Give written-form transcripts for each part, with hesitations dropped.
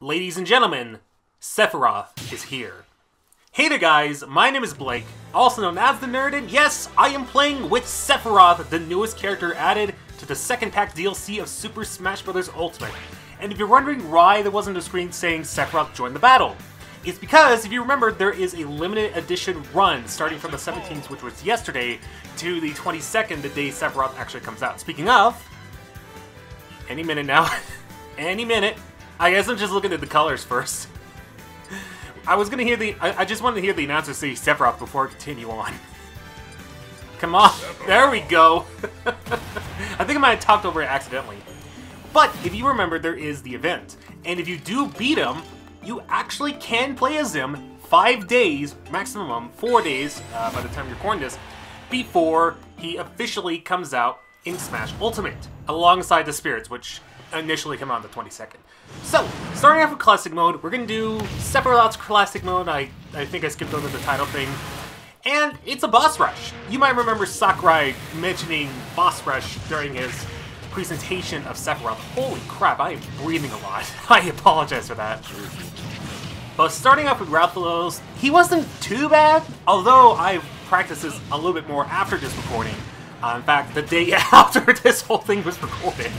Ladies and gentlemen, Sephiroth is here. Hey there guys, my name is Blake, also known as The Nerd, and yes, I am playing with Sephiroth, the newest character added to the second pack DLC of Super Smash Bros. Ultimate. And if you're wondering why there wasn't a screen saying Sephiroth joined the battle, it's because, if you remember, there is a limited edition run starting from the 17th, which was yesterday, to the 22nd, the day Sephiroth actually comes out. Speaking of, any minute now, any minute. I guess I'm just looking at the colors first. I just wanted to hear the announcer say Sephiroth before I continue on. Come on, there we go. I think I might have talked over it accidentally. But if you remember, there is the event. And if you do beat him, you actually can play as him 5 days, maximum 4 days, by the time you're recording this, before he officially comes out in Smash Ultimate, alongside the Spirits, which initially come out on the 22nd. So, starting off with Classic Mode, we're going to do Sephiroth's Classic Mode. I think I skipped over the title thing. And it's a boss rush. You might remember Sakurai mentioning boss rush during his presentation of Sephiroth. Holy crap, I am breathing a lot. I apologize for that. But starting off with Rathalos, he wasn't too bad, although I practiced this a little bit more after this recording. In fact, the day after this whole thing was recorded.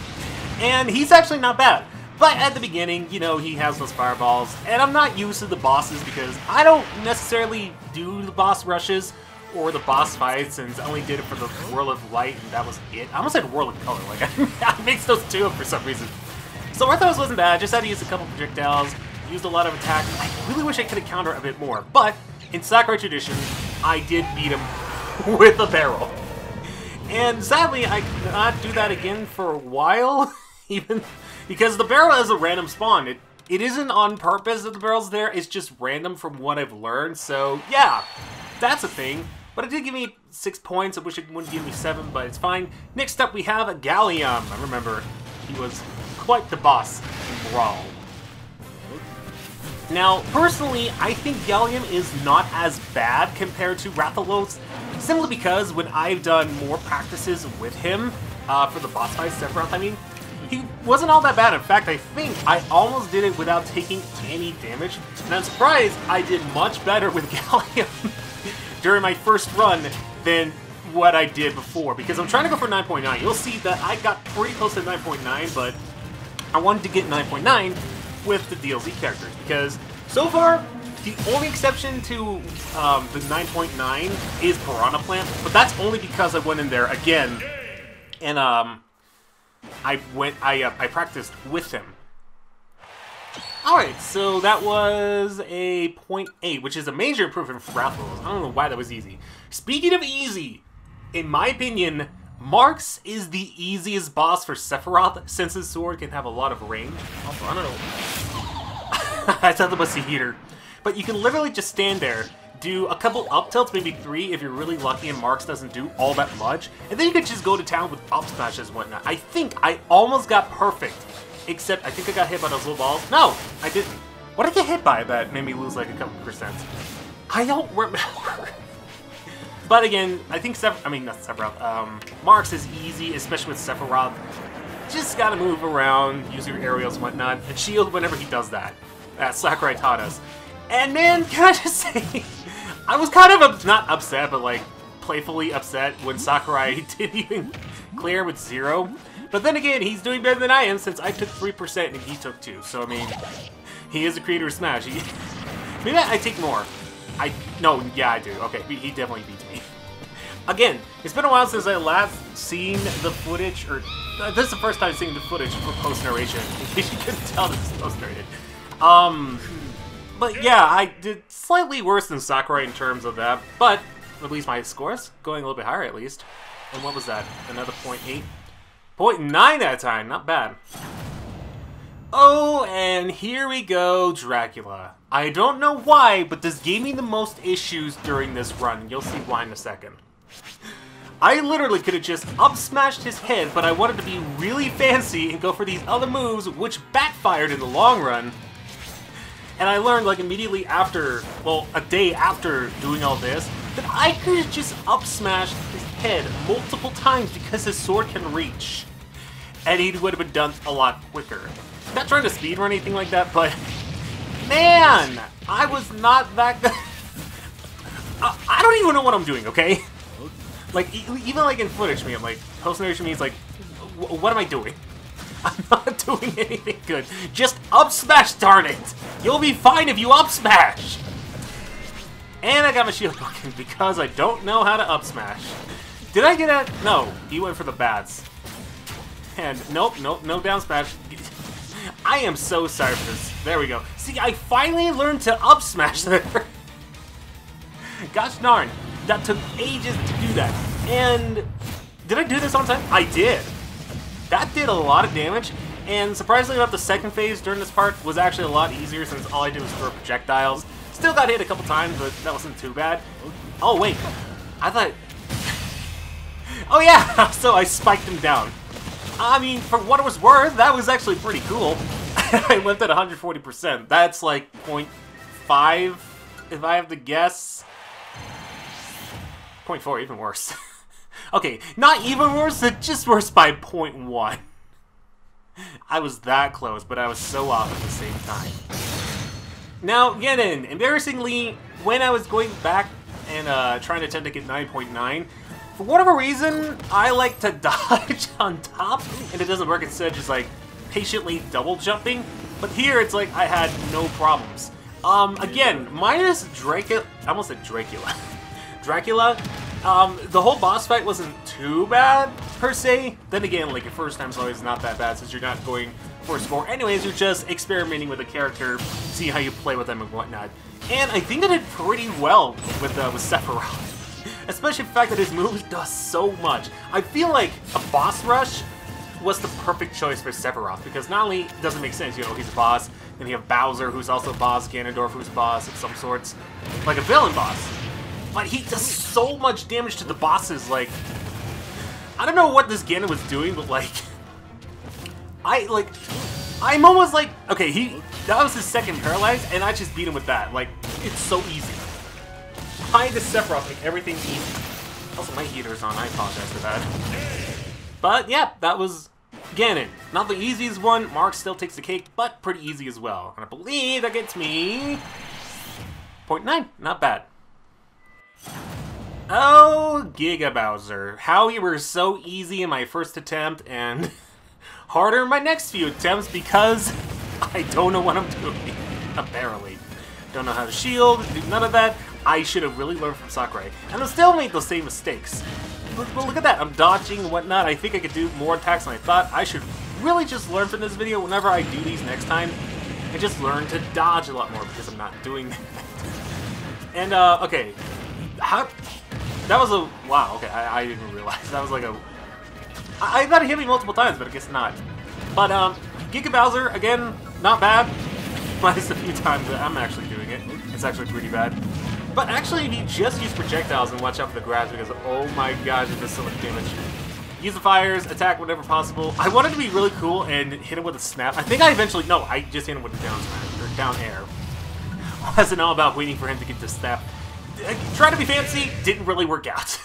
And he's actually not bad. But at the beginning, you know, he has those fireballs. And I'm not used to the bosses because I don't necessarily do the boss rushes or the boss fights, since I only did it for the World of Light and that was it. I almost said World of Color, like I mixed those two up for some reason. So Rathalos wasn't bad, just had to use a couple projectiles, used a lot of attack. I really wish I could have countered a bit more, but in Sakurai tradition, I did beat him with a barrel. And sadly, I could not do that again for a while, even because the barrel is a random spawn. It isn't on purpose that the barrel's there, it's just random from what I've learned, so yeah, that's a thing. But it did give me 6 points. I wish it wouldn't give me 7, but it's fine. Next up, we have Gallium. I remember he was quite the boss in Brawl. Now, personally, I think Gallium is not as bad compared to Rathalos, simply because when I've done more practices with him, for the boss fight, Sephiroth, I mean, he wasn't all that bad. In fact, I think I almost did it without taking any damage, and I'm surprised I did much better with Gallium during my first run than what I did before, because I'm trying to go for 9.9. You'll see that I got pretty close to 9.9, but I wanted to get 9.9 with the DLC characters, because so far, the only exception to the 9.9 is Piranha Plant, but that's only because I went in there again, and I practiced with him. Alright, so that was a 0.8, which is a major improvement for Rathalos. I don't know why that was easy. Speaking of easy, in my opinion, Marx is the easiest boss for Sephiroth, since his sword can have a lot of range. Also, I don't know. I thought that was a heater. But you can literally just stand there, do a couple up tilts, maybe 3 if you're really lucky and Marx doesn't do all that much, and then you can just go to town with up smashes and whatnot. I think I almost got perfect. Except, I think I got hit by those little balls. No, I didn't. What did I get hit by that made me lose like a couple percent? I don't remember. But again, I think not Sephiroth. Marx is easy, especially with Sephiroth. Just gotta move around, use your aerials and whatnot, and shield whenever he does that. Sakurai taught us. And man, can I just say, I was kind of, not upset, but like, playfully upset when Sakurai didn't even clear with 0. But then again, he's doing better than I am, since I took 3% and he took 2. So I mean, he is the creator of Smash. Maybe I take more. No, yeah, I do. Okay, he definitely beats me. Again, it's been a while since I last seen the footage, or this is the first time seeing the footage for post-narration. In case you couldn't tell, this is post-narrated. But yeah, I did slightly worse than Sakurai in terms of that, but at least my score's going a little bit higher at least. And what was that? Another 0.8? 0.9 that time, not bad. Oh, and here we go, Dracula. I don't know why, but this gave me the most issues during this run. You'll see why in a second. I literally could have just up-smashed his head, but I wanted to be really fancy and go for these other moves, which backfired in the long run. And I learned, like, immediately after, well, a day after doing all this, that I could have just up-smashed his head multiple times because his sword can reach. And he would have been done a lot quicker. Not trying to speedrun or anything like that, but Man! I was not that good. I don't even know what I'm doing, okay? Like, even like in footage me, I'm like, post-narration me, it's like, what am I doing? I'm not doing anything good. Just up smash, darn it! You'll be fine if you up smash! And I got my shield broken because I don't know how to up smash. Did I get it? No, he went for the bats. And nope, no down smash. I am so sorry for this. There we go. See, I finally learned to up smash there. Gosh darn, that took ages to do that. And did I do this on time? I did. That did a lot of damage. And surprisingly enough, the second phase during this part was actually a lot easier since all I did was throw projectiles. Still got hit a couple times, but that wasn't too bad. Oh wait, I thought... Oh yeah, so I spiked him down. I mean, for what it was worth, that was actually pretty cool. I lived at 140%. That's like 0.5, if I have to guess. 0.4, even worse. Okay, not even worse, it's just worse by 0.1. I was that close, but I was so off at the same time. Now, Ganon, embarrassingly, when I was going back and trying to attempt to get 9.9, for whatever reason, I like to dodge on top, and it doesn't work instead of just like patiently double jumping. But here, it's like I had no problems. Again, minus Dracula, I almost said Dracula. Dracula, the whole boss fight wasn't too bad, per se. Then again, like, your first time's always not that bad since you're not going for a score. Anyways, you're just experimenting with a character, seeing how you play with them and whatnot. And I think I did pretty well with Sephiroth. Especially the fact that his moves does so much. I feel like a boss rush was the perfect choice for Sephiroth, because not only does it make sense, you know, he's a boss, then you have Bowser, who's also a boss, Ganondorf, who's a boss of some sorts, like a villain boss. But he does so much damage to the bosses, like... I don't know what this Ganon was doing, but like... I'm almost like... Okay, that was his second paralyzed, and I just beat him with that. Like, it's so easy. Why does Sephiroth make everything easy? Also, my heater's on, I apologize for that. But yeah, that was Ganon. Not the easiest one, Marx still takes the cake, but pretty easy as well. And I believe that gets me... 0.9, not bad. Oh, Giga Bowser. How you were so easy in my first attempt and harder in my next few attempts because I don't know what I'm doing, apparently. Don't know how to shield, do none of that. I should have really learned from Sakurai. And I'll still make those same mistakes. But look at that, I'm dodging and whatnot. I think I could do more attacks than I thought. I should really just learn from this video whenever I do these next time. And just learn to dodge a lot more because I'm not doing that. And, okay. How... That was a... Wow, okay, I didn't realize. That was like a... I thought it hit me multiple times, but I guess not. But, Giga Bowser, again, not bad. Minus a few times that I'm actually doing it. It's actually pretty bad. But actually, if you just use projectiles and watch out for the grabs, because, oh my gosh, it does so much damage. Use the fires, attack whenever possible. I wanted to be really cool and hit him with a snap. I think I eventually... No, I just hit him with the down smash, or down air. It wasn't all about waiting for him to get the snap. Trying to be fancy, didn't really work out.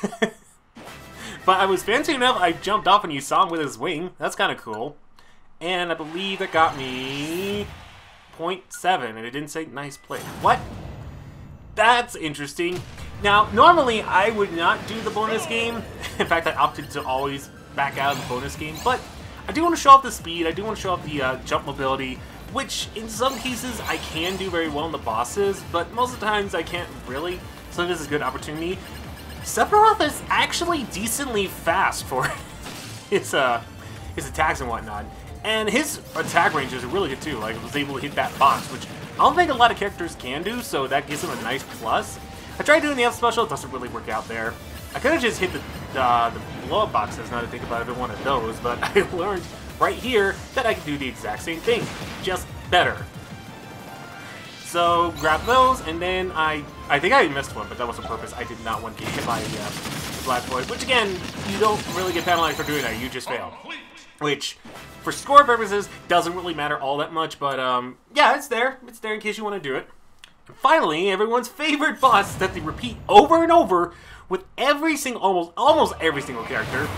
But I was fancy enough, I jumped off and you saw him with his wing. That's kind of cool. And I believe that got me 0.7, and it didn't say nice play. What? That's interesting. Now, normally I would not do the bonus game. In fact, I opted to always back out of the bonus game. But I do want to show off the speed, I do want to show off the jump mobility, which in some cases I can do very well in the bosses, but most of the times I can't really. So this is a good opportunity. Sephiroth is actually decently fast for his attacks and whatnot. And his attack range is really good too. Like, I was able to hit that box, which I don't think a lot of characters can do, so that gives him a nice plus. I tried doing the F special, it doesn't really work out there. I could have just hit the blow-up boxes, now to think about every one of those, but I learned right here that I can do the exact same thing, just better. So, grab those, and then I think I missed one, but that was on purpose. I did not want to get hit by the Black Void, which again, you don't really get penalized for doing that, you just fail. Which, for score purposes, doesn't really matter all that much, but yeah, it's there. It's there in case you want to do it. And finally, everyone's favorite boss that they repeat over and over with every single, almost every single character,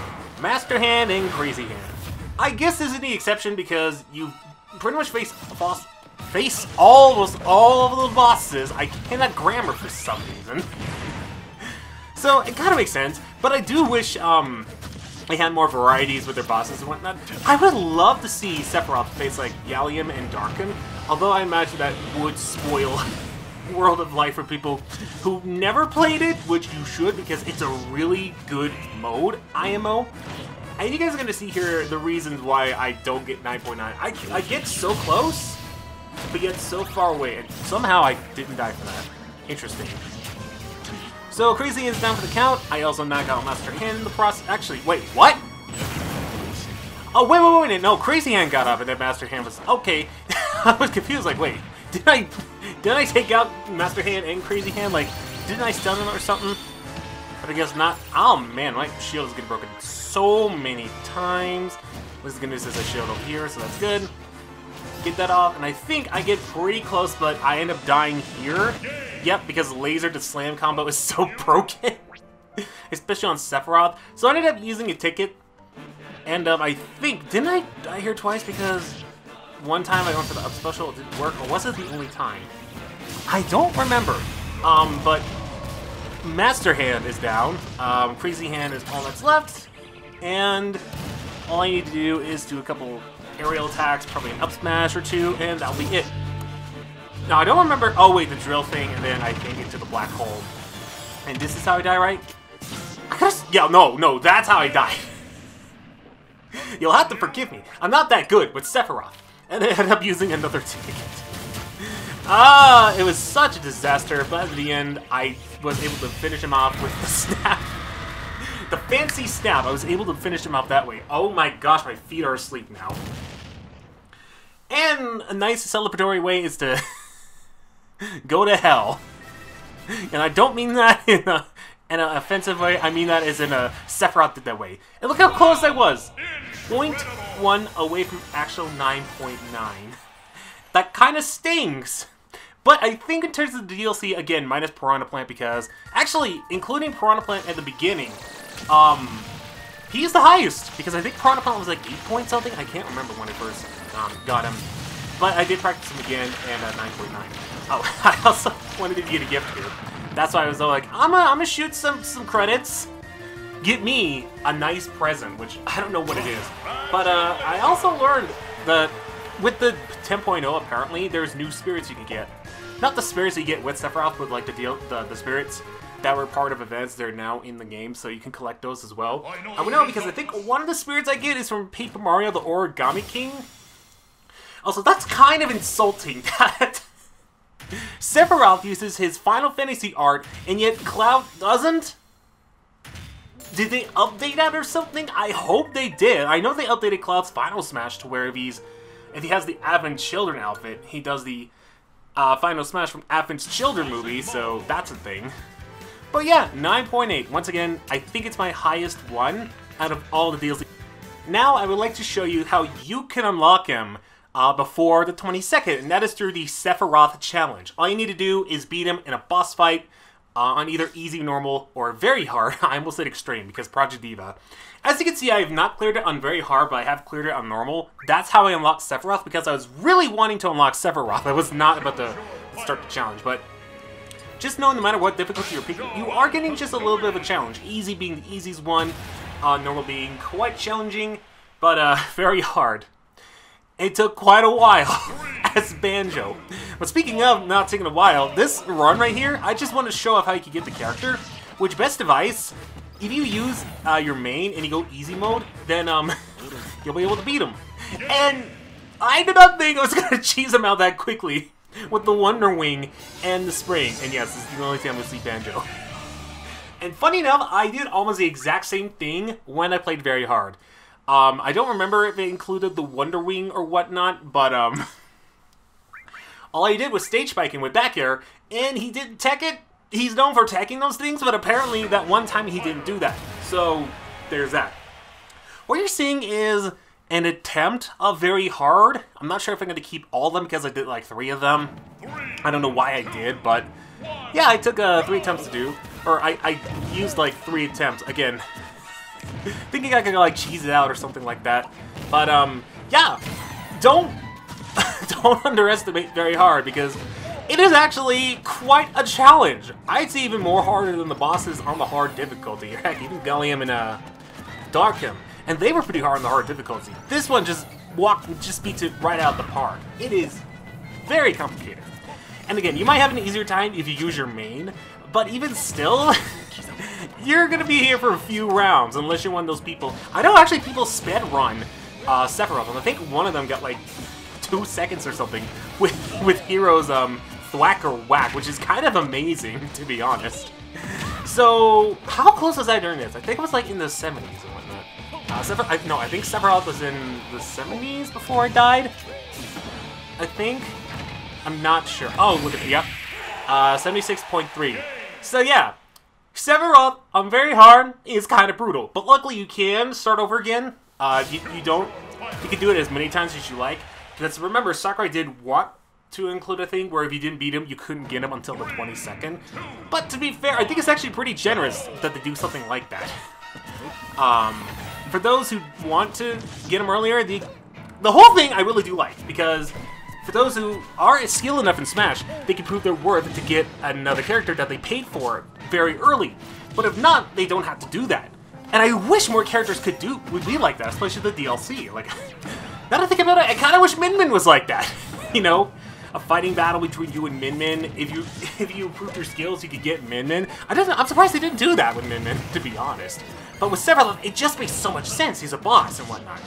Master Hand and Crazy Hand. I guess this is the exception because you pretty much face face almost all of the bosses, I cannot grammar for some reason. So it kind of makes sense, but I do wish they had more varieties with their bosses and whatnot. I would love to see Sephiroth face like Gallium and Darkin, although I imagine that would spoil World of Life for people who never played it, which you should, because it's a really good mode, IMO. And you guys are going to see here the reasons why I don't get 9.9. I get so close, but yet so far away, and somehow I didn't die for that. Interesting. So Crazy is down for the count. I also knock out Master Hand in the process. Actually, wait, what? Oh, wait, no, Crazy Hand got up and then Master Hand was... Okay, I was confused, like, wait, did I take out Master Hand and Crazy Hand? Like, didn't I stun him or something? But I guess not. Oh man, my shield is getting broken so many times. What's the good news is a shield over here, so that's good. Get that off, and I think I get pretty close, but I end up dying here. Yep, because laser to slam combo is so broken. Especially on Sephiroth. So I ended up using a ticket. And I think, didn't I die here twice? Because one time I went for the up special, it didn't work, or was it the only time? I don't remember. But Master Hand is down. Crazy Hand is all that's left. And all I need to do is do a couple aerial attacks, probably an up smash or two, and that'll be it. Now, I don't remember... Oh, wait, the drill thing, and then I can't get to the black hole. And this is how I die, right? I gotta... Yeah, no, that's how I die. You'll have to forgive me. I'm not that good with Sephiroth. And I ended up using another ticket. It was such a disaster, but at the end, I was able to finish him off with the snap. The fancy snap, I was able to finish him off that way. Oh my gosh, my feet are asleep now. And a nice celebratory way is to go to hell. And I don't mean that in an offensive way, I mean that as in a Sephiroth did that way. And look how close I was! 0.1 away from actual 9.9. That kind of stings. But I think in terms of the DLC, again, minus Piranha Plant, because actually, including Piranha Plant at the beginning, he's the highest, because I think Piranha Plant was like 8 point something. I can't remember when I first got him. But I did practice him again, and 9.9. Oh, I also wanted to get a gift here. That's why I was like, I'm gonna shoot some credits. Get me a nice present, which I don't know what it is. But I also learned that with the 10.0, apparently, there's new spirits you can get. Not the spirits you get with Sephiroth, but like the spirits that were part of events, they're now in the game, so you can collect those as well. I would know because I think one of the spirits I get is from Paper Mario, the Origami King. Also, that's kind of insulting that Sephiroth uses his Final Fantasy art, and yet Cloud doesn't? Did they update that or something? I hope they did. I know they updated Cloud's Final Smash to where if he has the Advent Children outfit, he does the Final Smash from Advent's Children movie, so that's a thing. But yeah, 9.8. Once again, I think it's my highest one out of all the DLC. Now, I would like to show you how you can unlock him before the 22nd, and that is through the Sephiroth Challenge. All you need to do is beat him in a boss fight on either easy, normal, or very hard. I almost said extreme because Project Diva. As you can see, I have not cleared it on very hard, but I have cleared it on normal. That's how I unlocked Sephiroth, because I was really wanting to unlock Sephiroth. I was not about to start the challenge, but just know no matter what difficulty you're picking, you are getting just a little bit of a challenge. Easy being the easiest one, normal being quite challenging, but very hard. It took quite a while as Banjo. But speaking of not taking a while, this run right here, I just want to show off how you can get the character. Which, best advice, if you use your main and you go easy mode, then you'll be able to beat him. And I did not think I was going to cheese him out that quickly with the Wonder Wing and the Spring. And yes, this is the only time I'm going to see Banjo. And funny enough, I did almost the exact same thing when I played very hard. I don't remember if it included the Wonder Wing or whatnot, but all he did was stage spike and went back air, and he didn't tech it. He's known for teching those things, but apparently that one time he didn't do that. So, there's that. What you're seeing is an attempt of very hard. I'm not sure if I'm going to keep all of them because I did like 3 of them. I don't know why I did, but yeah, I took 3 attempts to do. Or I used like 3 attempts. Again, thinking I could like cheese it out or something like that. But yeah, don't don't underestimate very hard, because it is actually quite a challenge. I'd say even more harder than the bosses on the hard difficulty. Heck, even Gallium and Darkham, and they were pretty hard on the hard difficulty. This one just beats it right out of the park. It is very complicated. And again, you might have an easier time if you use your main, but even still, you're gonna be here for a few rounds, unless you're one of those people. I know actually people sped run Sephiroth, and I think one of them got like 2 seconds or something with Hero's thwack or whack, which is kind of amazing, to be honest. So, how close was I during this? I think it was like in the 70s and whatnot. No, I think Sephiroth was in the 70s before I died. I think. I'm not sure. Oh, look at it. Yep. 76.3. So yeah, Sephiroth on very hard is kind of brutal, but luckily you can start over again. You can do it as many times as you like. Because remember, Sakurai did want to include a thing where if you didn't beat him, you couldn't get him until the 22nd. But to be fair, I think it's actually pretty generous that they do something like that. For those who want to get him earlier, the whole thing I really do like, because for those who are skilled enough in Smash, they can prove their worth to get another character that they paid for very early. But if not, they don't have to do that. And I wish more characters would be like that, especially the DLC. Like, now that I think about it, I kind of wish Min Min was like that. You know, a fighting battle between you and Min Min. If you improved your skills, you could get Min Min. I'm surprised they didn't do that with Min Min, to be honest. But with Sephiroth, it just makes so much sense. He's a boss and whatnot.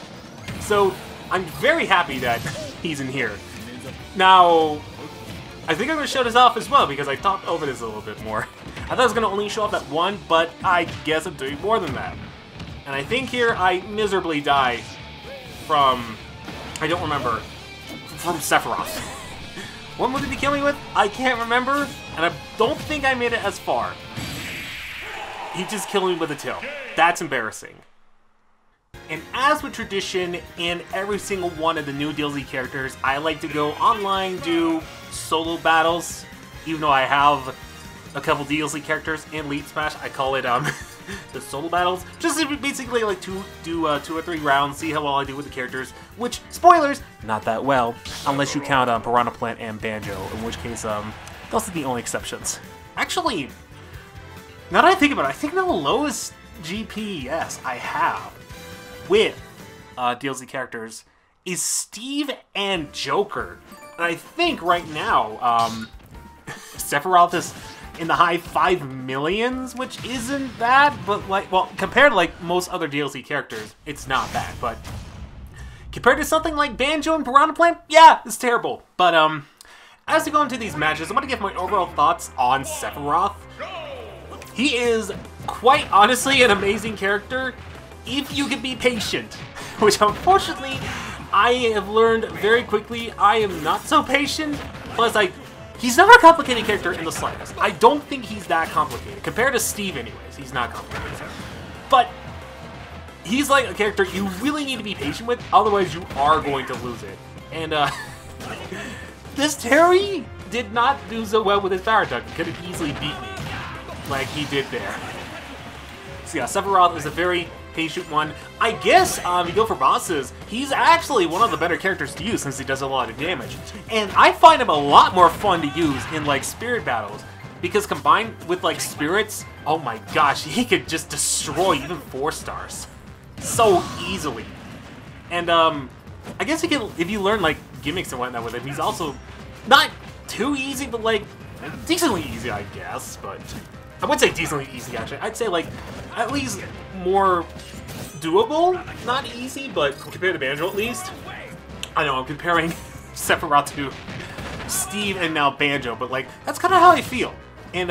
So I'm very happy that he's in here. Now, I think I'm going to show this off as well, because I thought over this a little bit more. I thought it was going to only show off that one, but I guess I'm doing more than that. And I think here I miserably die from, I don't remember, from Sephiroth. What move did he kill me with? I can't remember, and I don't think I made it as far. He just killed me with a tail. That's embarrassing. And as with tradition in every single one of the new DLC characters, I like to go online, do solo battles. Even though I have a couple DLC characters in Elite Smash, I call it the solo battles. Just basically like do 2 or 3 rounds, see how well I do with the characters. Which, spoilers, not that well, unless you count Piranha Plant and Banjo, in which case those are the only exceptions. Actually, now that I think about it, I think the lowest GPS I have with DLC characters is Steve and Joker. And I think right now, Sephiroth is in the high 5 millions, which isn't bad, but like, well, compared to like most other DLC characters, it's not bad. But compared to something like Banjo and Piranha Plant, yeah, it's terrible. But as we go into these matches, I'm gonna give my overall thoughts on Sephiroth. He is quite honestly an amazing character if you can be patient, which unfortunately I have learned very quickly. I am not so patient. Plus, he's not a complicated character in the slightest. I don't think he's that complicated. Compared to Steve anyways, he's not complicated. But he's like a character you really need to be patient with, otherwise you are going to lose it. And this Terry did not do so well with his power attack. He could have easily beat me like he did there. So yeah, Sephiroth is a very patient one. I guess you go for bosses, he's actually one of the better characters to use since he does a lot of damage. And I find him a lot more fun to use in like spirit battles, because combined with like spirits, oh my gosh, he could just destroy even 4 stars so easily. And I guess he can, if you learn like gimmicks and whatnot with him, he's also not too easy, but like decently easy, I guess. But I wouldn't say decently easy, actually. I'd say, like, at least more doable. Not easy, but compared to Banjo, at least. I know, I'm comparing Sephiroth to Steve and now Banjo, but, like, that's kind of how I feel. And,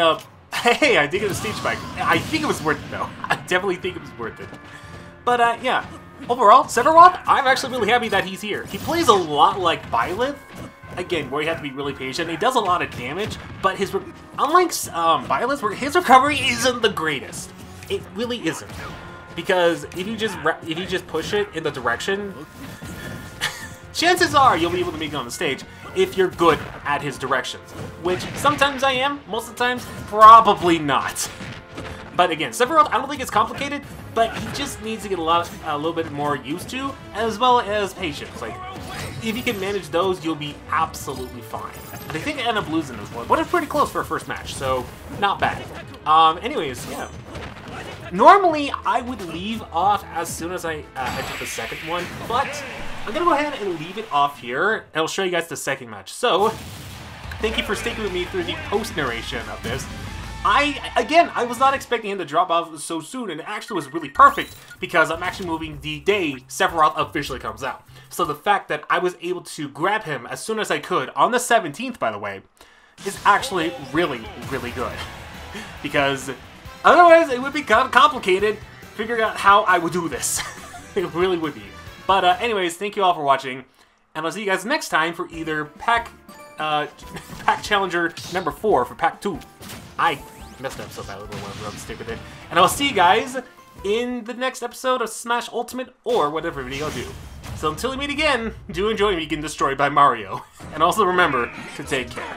hey, I did get a stage spike. I think it was worth it, though. I definitely think it was worth it. But, yeah. Overall, Sephiroth, I'm actually really happy that he's here. He plays a lot like Byleth. Again, where you have to be really patient. He does a lot of damage, but unlike Byleth, his recovery isn't the greatest. It really isn't, because if you just push it in the direction, chances are you'll be able to make it on the stage if you're good at his directions. Which sometimes I am, most of the times probably not. But again, Sephiroth, I don't think it's complicated, but he just needs to get a little bit more used to, as well as patience. Like, if you can manage those, you'll be absolutely fine. And I think I end up losing this one, but it's pretty close for a first match, so not bad. Anyways, yeah. Normally, I would leave off as soon as I enter the second one, but I'm gonna go ahead and leave it off here, and I'll show you guys the second match. So, thank you for sticking with me through the post-narration of this. I was not expecting him to drop off so soon, and it actually was really perfect, because I'm actually moving the day Sephiroth officially comes out. So the fact that I was able to grab him as soon as I could, on the 17th, by the way, is actually really, really good. Because otherwise, it would be kind of complicated figuring out how I would do this. It really would be. But anyways, thank you all for watching, and I'll see you guys next time for either Pack Challenger number 4 for Pack 2. I messed up so bad with the one, but I'll stick with it. And I'll see you guys in the next episode of Smash Ultimate or whatever video I'll do. So until we meet again, do enjoy me getting destroyed by Mario. And also remember to take care.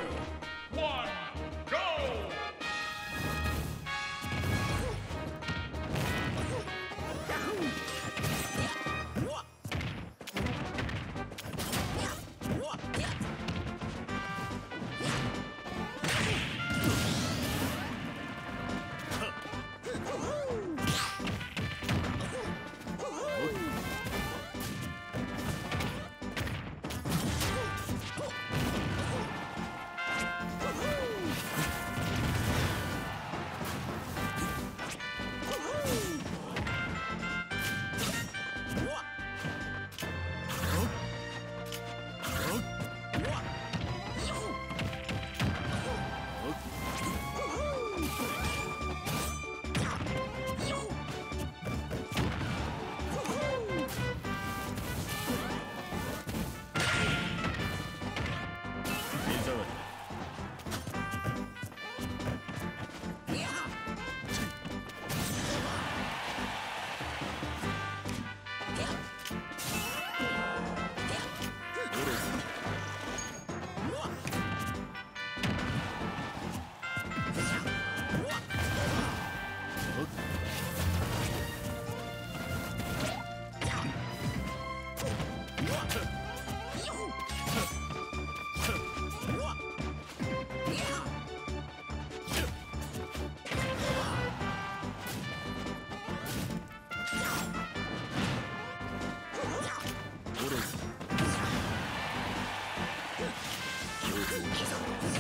What is